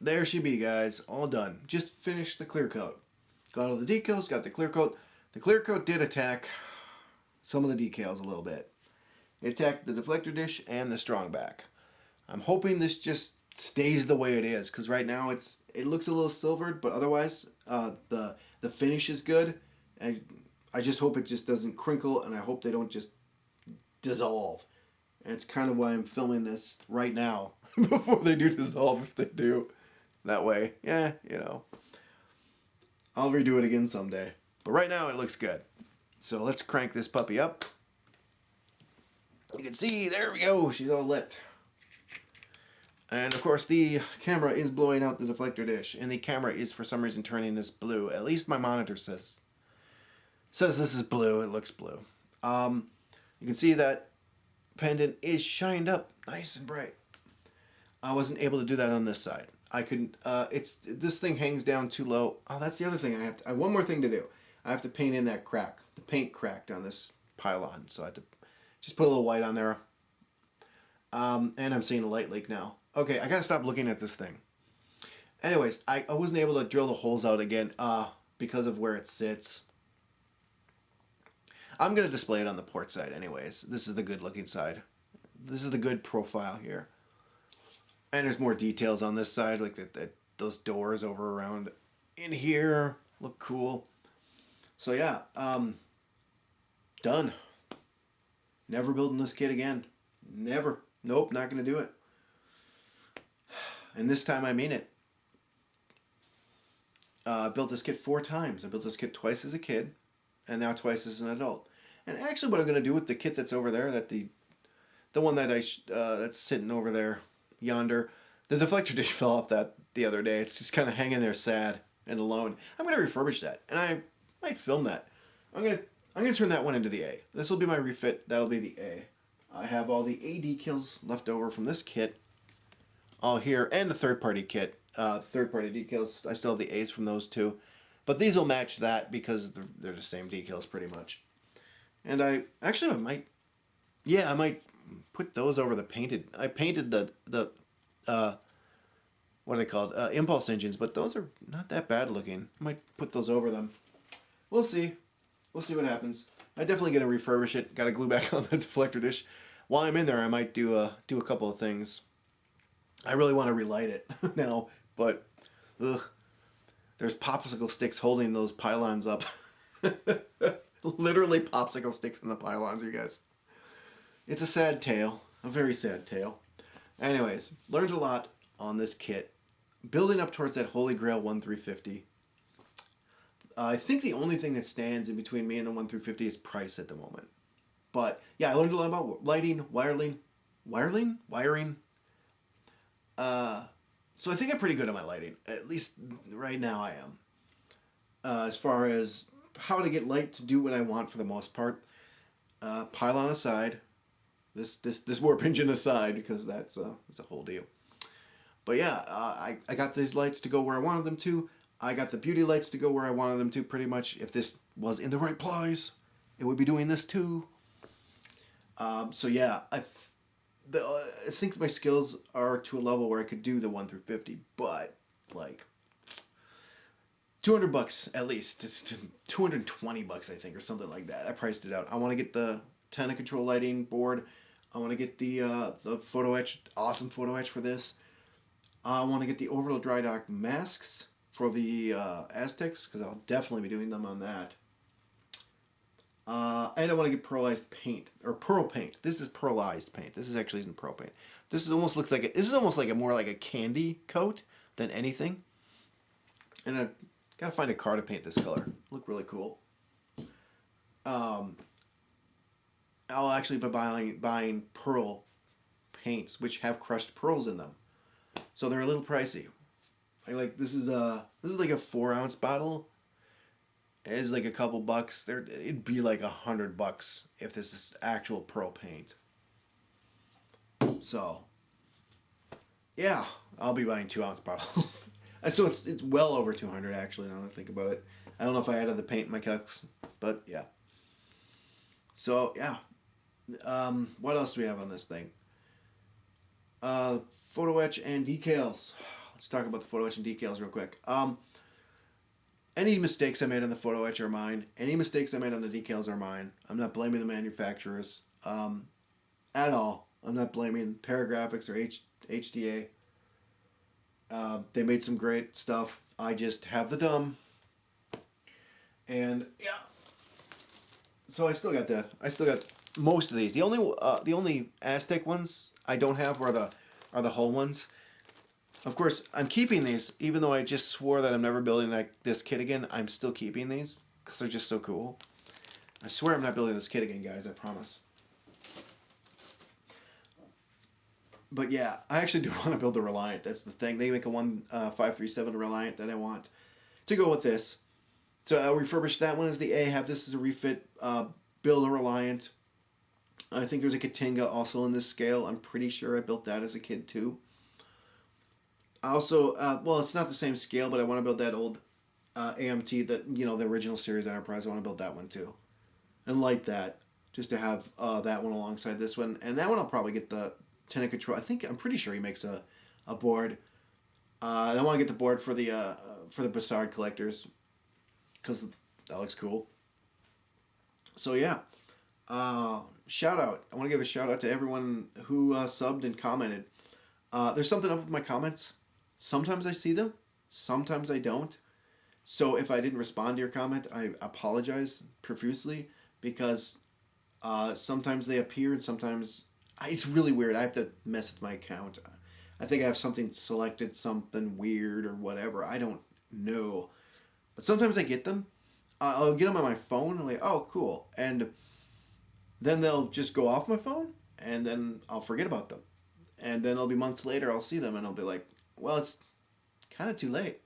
There she be, guys. All done. Just finished the clear coat. Got all the decals, got the clear coat. The clear coat did attack some of the decals a little bit. It attacked the deflector dish and the strong back. I'm hoping this just stays the way it is, because right now it looks a little silvered, but otherwise the finish is good. And I just hope it just doesn't crinkle, and I hope they don't just dissolve. And it's kind of why I'm filming this right now before they do dissolve, if they do. That way, yeah, I'll redo it again someday. But right now it looks good. So let's crank this puppy up. You can see, there we go, she's all lit. And of course the camera is blowing out the deflector dish, and the camera is for some reason turning this blue. At least my monitor says this is blue. It looks blue. You can see that pendant is shined up nice and bright. I wasn't able to do that on this side. I couldn't. This thing hangs down too low. Oh, that's the other thing. I have one more thing to do. I have to paint in that crack. The paint cracked on this pylon, so I have to just put a little white on there. And I'm seeing a light leak now. Okay, I gotta stop looking at this thing. Anyways, I wasn't able to drill the holes out again because of where it sits. I'm gonna display it on the port side anyways. This is the good looking side. This is the good profile here. And there's more details on this side, like those doors over around in here look cool. So yeah, done. Never building this kit again. Never. Nope, not gonna do it. And this time I mean it. I built this kit 4 times. I built this kit twice as a kid, and now twice as an adult. And actually, what I'm gonna do with the kit that's over there, that the one that that's sitting over there, yonder, the deflector dish fell off that the other day. It's just kind of hanging there, sad and alone. I'm gonna refurbish that, and I might film that. I'm gonna turn that one into the A. This will be my refit. That'll be the A. I have all the A decals left over from this kit, all here, and the third-party kit. Third-party decals, I still have the A's from those two. But these will match that because they're the same decals pretty much. And I might put those over the painted. I painted the what are they called? Impulse engines, but those are not that bad looking. I might put those over them. We'll see. We'll see what happens. I'm definitely gonna refurbish it. Got to glue back on the deflector dish. While I'm in there, I might do a couple of things. I really want to relight it now, but there's popsicle sticks holding those pylons up. Literally popsicle sticks in the pylons, you guys. It's a sad tale, a very sad tale. Anyways, learned a lot on this kit. Building up towards that Holy Grail 1-350. I think the only thing that stands in between me and the 1-350 is price at the moment. But yeah, I learned a lot about lighting, wiring. So I think I'm pretty good at my lighting. At least right now I am. As far as how to get light to do what I want for the most part. Pylon aside. This warp engine aside, because that's a whole deal. But yeah, I got these lights to go where I wanted them to. I got the beauty lights to go where I wanted them to, pretty much. If this was in the right place, it would be doing this too. So yeah, I think my skills are to a level where I could do the 1-50, but like $200 at least. It's $220, I think, or something like that. I priced it out. I want to get the Tena control lighting board. I want to get the photo etch, awesome photo etch for this. I want to get the orbital dry dock masks for the Aztecs, because I'll definitely be doing them on that. And I want to get pearlized paint, or pearl paint. This is pearlized paint. This is actually isn't pearl paint. This is almost looks like this is almost like more like a candy coat than anything. And I gotta find a car to paint this color. Look really cool. I'll actually be buying pearl paints, which have crushed pearls in them, so they're a little pricey. This is like a 4-ounce bottle. It is like a couple bucks. It'd be like $100 if this is actual pearl paint. So yeah, I'll be buying 2-ounce bottles. So it's well over 200 actually, now that I think about it. I don't know if I added the paint in my calcs, but yeah. So yeah. What else do we have on this thing? Photo etch and decals. Let's talk about the photo etch and decals real quick. Any mistakes I made on the photo etch are mine. Any mistakes I made on the decals are mine. I'm not blaming the manufacturers at all. I'm not blaming Paragraphics or HDA. They made some great stuff. I just have the dumb. And yeah, so I still got most of these. The only Aztec ones I don't have are the whole ones. Of course, I'm keeping these, even though I just swore that I'm never building this kit again. I'm still keeping these because they're just so cool. I swear I'm not building this kit again, guys. I promise. But yeah, I actually do want to build the Reliant. That's the thing. They make a 537 Reliant that I want to go with this. So I'll refurbish that one as the A. Have this as a refit. Build a Reliant. I think there's a Katinga also in this scale. I'm pretty sure I built that as a kid too. I also, well, it's not the same scale, but I want to build that old AMT, the original Series Enterprise. I want to build that one too. And like that, just to have that one alongside this one. And that one I'll probably get the Tenant Control. I'm pretty sure he makes a board. And I want to get the board for the Bassard collectors because that looks cool. So yeah, shout out. I want to give a shout out to everyone who subbed and commented. There's something up with my comments. Sometimes I see them, sometimes I don't. So if I didn't respond to your comment, I apologize profusely because sometimes they appear and sometimes it's really weird. I have to mess with my account. I think I have something selected, something weird or whatever. I don't know. But sometimes I get them. I'll get them on my phone and I'm like, oh, cool. And then they'll just go off my phone and then I'll forget about them. And then it'll be months later, I'll see them and I'll be like, well, it's kind of too late.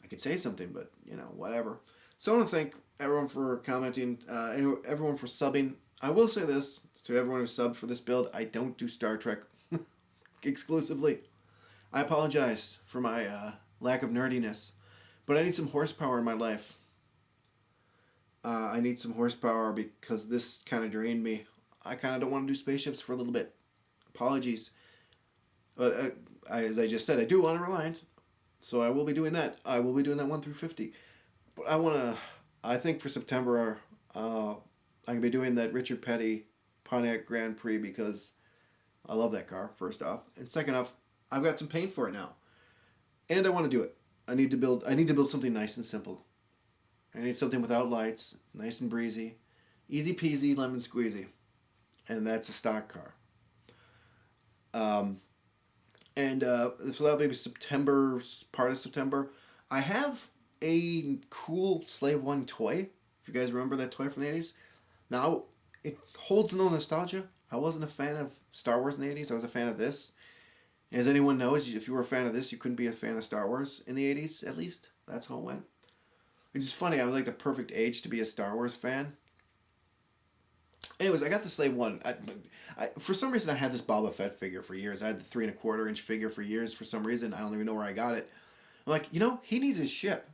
I could say something, but, whatever. So I want to thank everyone for commenting, everyone for subbing. I will say this to everyone who subbed for this build. I don't do Star Trek exclusively. I apologize for my lack of nerdiness, but I need some horsepower in my life. I need some horsepower because this kind of drained me. I kind of don't want to do spaceships for a little bit. Apologies. But as I just said, I do want a Reliant, so I will be doing that. I will be doing that 1 through 50. But I think for September, I'm going to be doing that Richard Petty Pontiac Grand Prix because I love that car, first off. And second off, I've got some paint for it now. And I want to do it. I need to build something nice and simple. I need something without lights, nice and breezy, easy peasy, lemon squeezy. And that's a stock car. So that'll be September, part of September. I have a cool Slave One toy. If you guys remember that toy from the 80s. Now, it holds no nostalgia. I wasn't a fan of Star Wars in the 80s. I was a fan of this. As anyone knows, if you were a fan of this, you couldn't be a fan of Star Wars in the 80s, at least. That's how it went. Which is funny. I was like the perfect age to be a Star Wars fan. Anyways, I got the Slave One. For some reason, I had this Boba Fett figure for years. I had the 3¼ inch figure for years for some reason. I don't even know where I got it. I'm like, he needs his ship.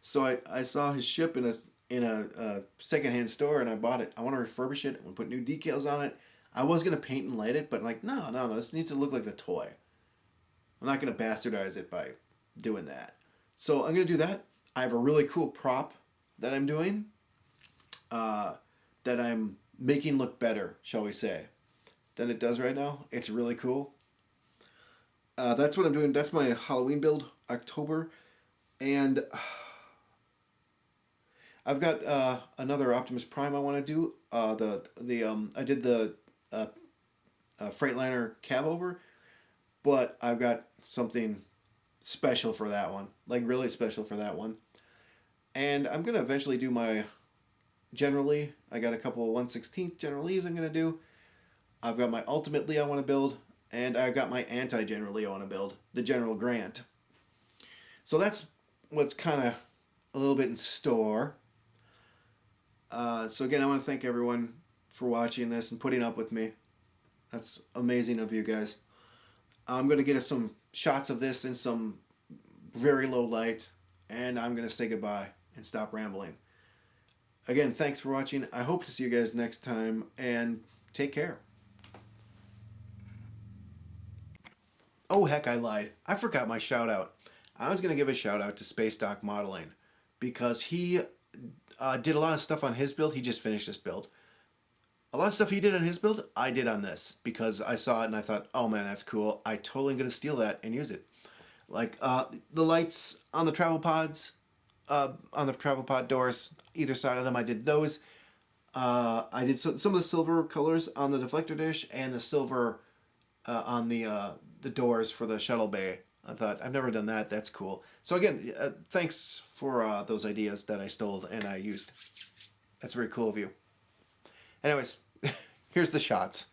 So I saw his ship in a secondhand store and I bought it. I want to refurbish it. I want to put new decals on it. I was going to paint and light it, but no. This needs to look like a toy. I'm not going to bastardize it by doing that. So I'm going to do that. I have a really cool prop that I'm doing that I'm making look better, shall we say, than it does right now. It's really cool. That's what I'm doing. That's my Halloween build, October. And I've got another Optimus Prime I want to do. I did the Freightliner cab over, but I've got something special for that one, like really special for that one. And I'm gonna eventually do my General Lee. I got a couple of 1/16 General Lees I'm gonna do. I've got my Ultimate Lee I want to build, and I've got my Anti-General Lee I want to build, the General Grant. So that's what's kind of a little bit in store. So again, I want to thank everyone for watching this and putting up with me. That's amazing of you guys. I'm going to get some shots of this in some very low light, and I'm going to say goodbye and stop rambling. Again, thanks for watching. I hope to see you guys next time, and take care. Oh, heck, I lied. I forgot my shout out. I was going to give a shout out to Space Dock Modeling because he did a lot of stuff on his build. He just finished this build. A lot of stuff he did on his build, I did on this because I saw it and I thought, oh man, that's cool. I totally going to steal that and use it. Like the lights on the travel pod doors, either side of them, I did those. I did some of the silver colors on the deflector dish and the silver on the doors for the shuttle bay. I thought I've never done that. That's cool. So again, thanks for those ideas that I stole and I used. That's very cool of you. Anyways, here's the shots.